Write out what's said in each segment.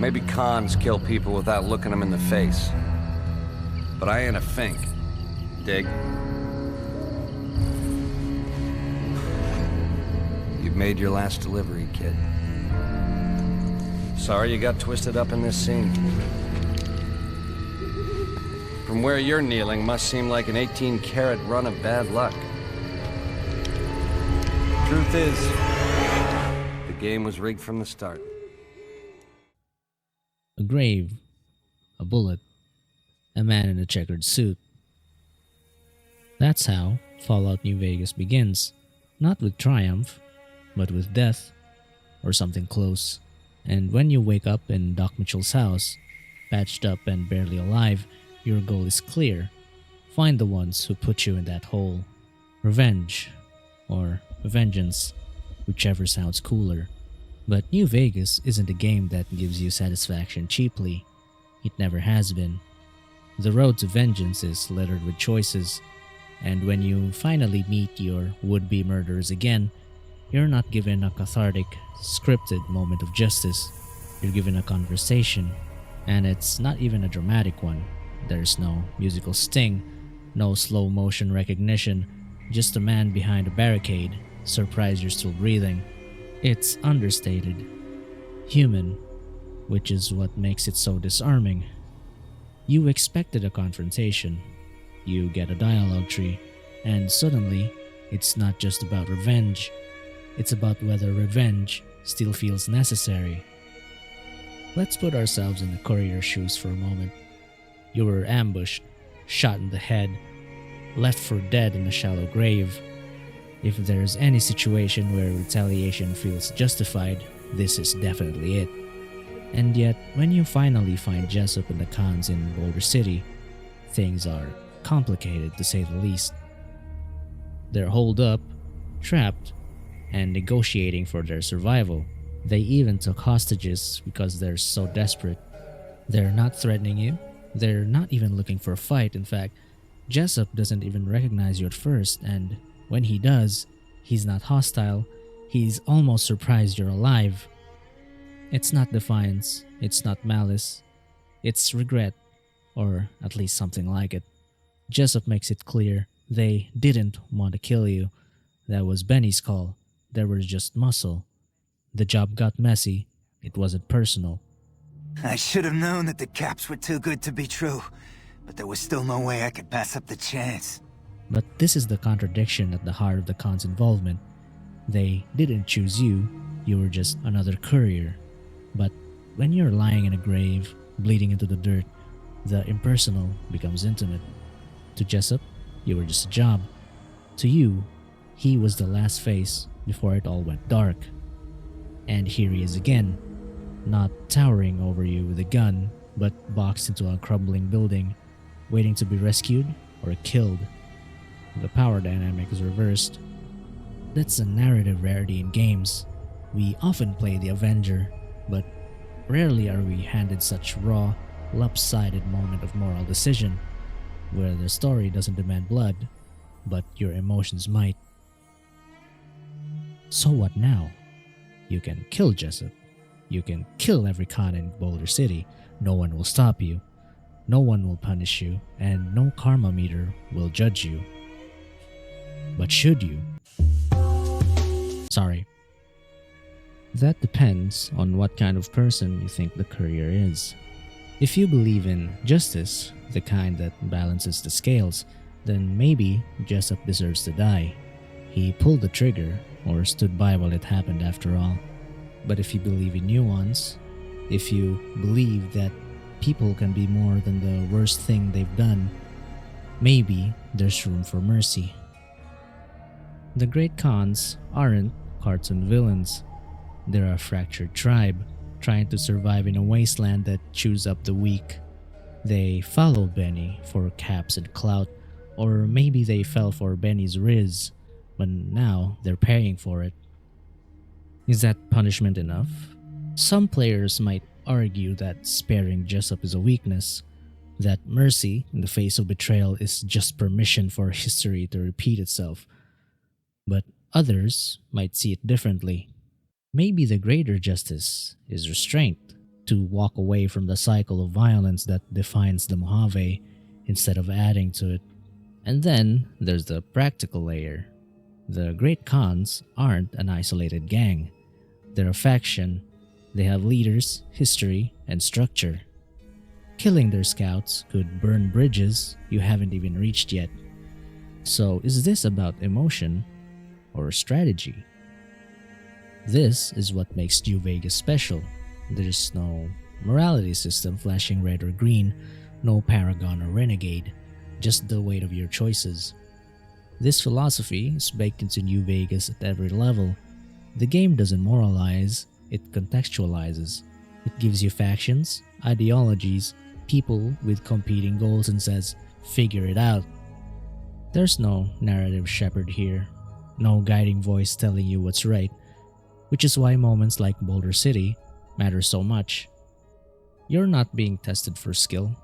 Maybe cons kill people without looking them in the face. But I ain't a fink. Dig? You've made your last delivery, kid. Sorry you got twisted up in this scene. From where you're kneeling must seem like an 18-carat run of bad luck. Truth is, the game was rigged from the start. A grave, a bullet, a man in a checkered suit. That's how Fallout New Vegas begins. Not with triumph, but with death, or something close. And when you wake up in Doc Mitchell's house, patched up and barely alive, your goal is clear. Find the ones who put you in that hole. Revenge, or vengeance, whichever sounds cooler. But New Vegas isn't a game that gives you satisfaction cheaply. It never has been. The road to vengeance is littered with choices, and when you finally meet your would-be murderers again, you're not given a cathartic, scripted moment of justice. You're given a conversation, and it's not even a dramatic one. There's no musical sting, no slow motion recognition, just a man behind a barricade, surprised you're still breathing. It's understated, human, which is what makes it so disarming. You expected a confrontation, you get a dialogue tree, and suddenly, it's not just about revenge, it's about whether revenge still feels necessary. Let's put ourselves in the courier's shoes for a moment. You were ambushed, shot in the head, left for dead in a shallow grave. If there's any situation where retaliation feels justified, this is definitely it. And yet, when you finally find Jessup and the cons in Boulder City, things are complicated to say the least. They're holed up, trapped, and negotiating for their survival. They even took hostages because they're so desperate. They're not threatening you. They're not even looking for a fight. In fact, Jessup doesn't even recognize you at first, and when he does, he's not hostile. He's almost surprised you're alive. It's not defiance, it's not malice, it's regret, or at least something like it. Jessup makes it clear they didn't want to kill you. That was Benny's call. There was just muscle. The job got messy. It wasn't personal. I should have known that the caps were too good to be true, but there was still no way I could pass up the chance. But this is the contradiction at the heart of the cons' involvement. They didn't choose you, you were just another courier. But when you're lying in a grave, bleeding into the dirt, the impersonal becomes intimate. To Jessup, you were just a job. To you, he was the last face before it all went dark. And here he is again, not towering over you with a gun, but boxed into a crumbling building, waiting to be rescued or killed. The power dynamic is reversed. That's a narrative rarity in games. We often play the Avenger, but rarely are we handed such raw, lopsided moment of moral decision, where the story doesn't demand blood, but your emotions might. So what now? You can kill Jessup. You can kill every con in Boulder City. No one will stop you. No one will punish you, and no karma meter will judge you. But should you? Sorry. That depends on what kind of person you think the courier is. If you believe in justice, the kind that balances the scales, then maybe Jessup deserves to die. He pulled the trigger, or stood by while it happened after all. But if you believe in nuance, if you believe that people can be more than the worst thing they've done, maybe there's room for mercy. The great cons aren't cartoon villains. They're a fractured tribe, trying to survive in a wasteland that chews up the weak. They followed Benny for caps and clout, or maybe they fell for Benny's riz, but now they're paying for it. Is that punishment enough? Some players might argue that sparing Jessup is a weakness, that mercy in the face of betrayal is just permission for history to repeat itself. But others might see it differently. Maybe the greater justice is restraint, to walk away from the cycle of violence that defines the Mojave instead of adding to it. And then there's the practical layer. The Great Khans aren't an isolated gang. They're a faction. They have leaders, history, and structure. Killing their scouts could burn bridges you haven't even reached yet. So is this about emotion or strategy? This is what makes New Vegas special. There's no morality system flashing red or green, no paragon or renegade, just the weight of your choices. This philosophy is baked into New Vegas at every level. The game doesn't moralize, it contextualizes. It gives you factions, ideologies, people with competing goals and says, figure it out. There's no narrative shepherd here, no guiding voice telling you what's right, which is why moments like Boulder City matter so much. You're not being tested for skill.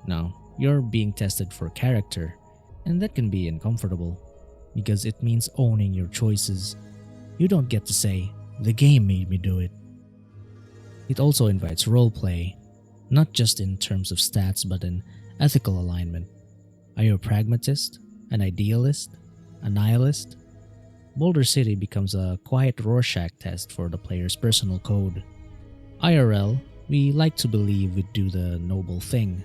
No, you're being tested for character, and that can be uncomfortable because it means owning your choices. You don't get to say, the game made me do it. It also invites roleplay, not just in terms of stats but in ethical alignment. Are you a pragmatist, an idealist, a nihilist? Boulder City becomes a quiet Rorschach test for the player's personal code. IRL, we like to believe we do the noble thing,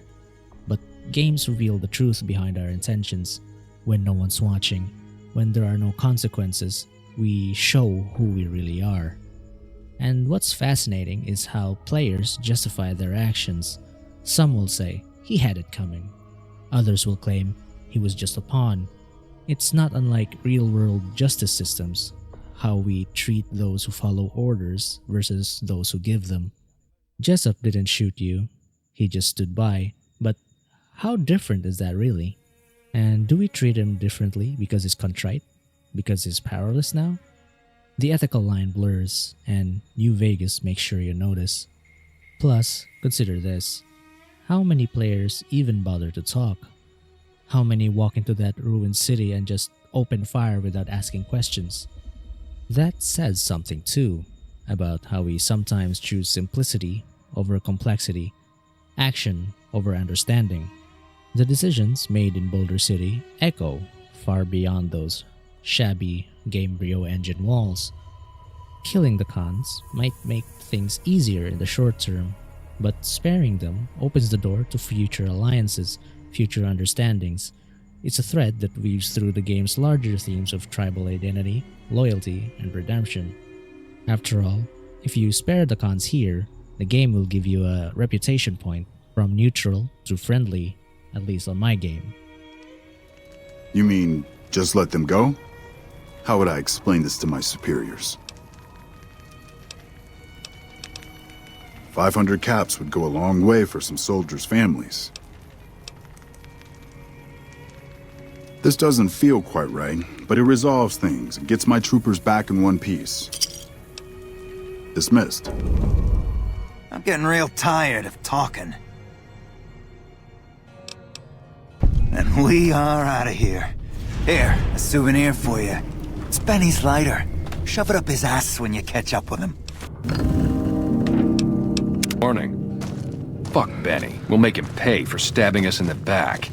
but games reveal the truth behind our intentions. When no one's watching, when there are no consequences, we show who we really are. And what's fascinating is how players justify their actions. Some will say, he had it coming. Others will claim, he was just a pawn. It's not unlike real-world justice systems, how we treat those who follow orders versus those who give them. Jessup didn't shoot you, he just stood by, but how different is that really? And do we treat him differently because he's contrite? Because he's powerless now? The ethical line blurs, and New Vegas makes sure you notice. Plus, consider this. How many players even bother to talk? How many walk into that ruined city and just open fire without asking questions? That says something too, about how we sometimes choose simplicity over complexity, action over understanding. The decisions made in Boulder City echo far beyond those shabby Gamebryo engine walls. Killing the Khans might make things easier in the short term, but sparing them opens the door to future alliances, future understandings. It's a thread that weaves through the game's larger themes of tribal identity, loyalty, and redemption. After all, if you spare the Khans here, the game will give you a reputation point, from neutral to friendly, at least on my game. You mean, just let them go? How would I explain this to my superiors? 500 caps would go a long way for some soldiers' families. This doesn't feel quite right, but it resolves things and gets my troopers back in one piece. Dismissed. I'm getting real tired of talking. And we are out of here. Here, a souvenir for you. It's Benny's lighter. Shove it up his ass when you catch up with him. Warning. Fuck Benny. We'll make him pay for stabbing us in the back.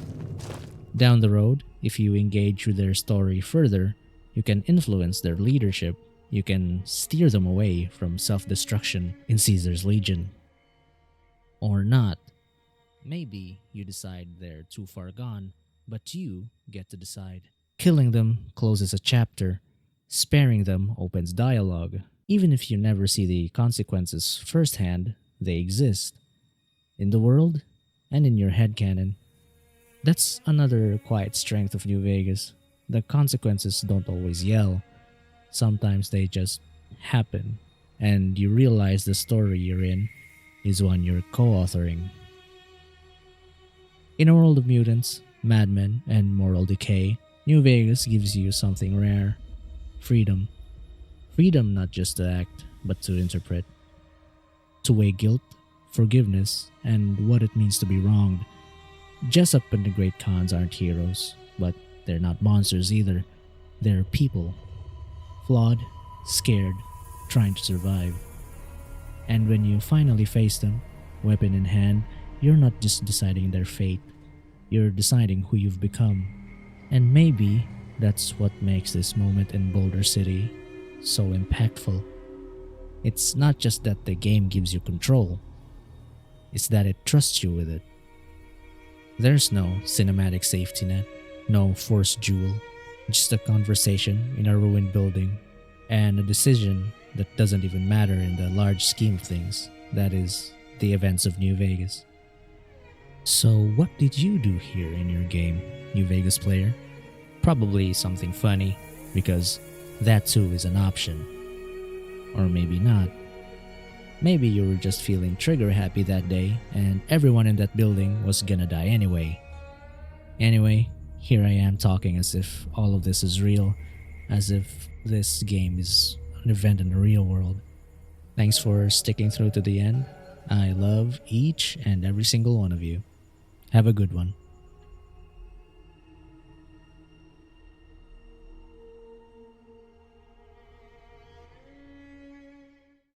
Down the road, if you engage with their story further, you can influence their leadership. You can steer them away from self-destruction in Caesar's Legion. Or not. Maybe you decide they're too far gone, but you get to decide. Killing them closes a chapter. Sparing them opens dialogue. Even if you never see the consequences firsthand, they exist. In the world, and in your headcanon. That's another quiet strength of New Vegas. The consequences don't always yell. Sometimes they just happen, and you realize the story you're in is one you're co-authoring. In a world of mutants, madmen, and moral decay, New Vegas gives you something rare. Freedom. Freedom not just to act, but to interpret. To weigh guilt, forgiveness, and what it means to be wronged. Jessup and the Great Khans aren't heroes, but they're not monsters either. They're people. Flawed, scared, trying to survive. And when you finally face them, weapon in hand, you're not just deciding their fate, you're deciding who you've become. And maybe that's what makes this moment in Boulder City so impactful. It's not just that the game gives you control, it's that it trusts you with it. There's no cinematic safety net, no forced duel, just a conversation in a ruined building, and a decision that doesn't even matter in the large scheme of things, that is, the events of New Vegas. So what did you do here in your game, New Vegas player? Probably something funny, because that too is an option. Or maybe not. Maybe you were just feeling trigger happy that day and everyone in that building was gonna die anyway. Anyway, here I am talking as if all of this is real, as if this game is an event in the real world. Thanks for sticking through to the end. I love each and every single one of you. Have a good one.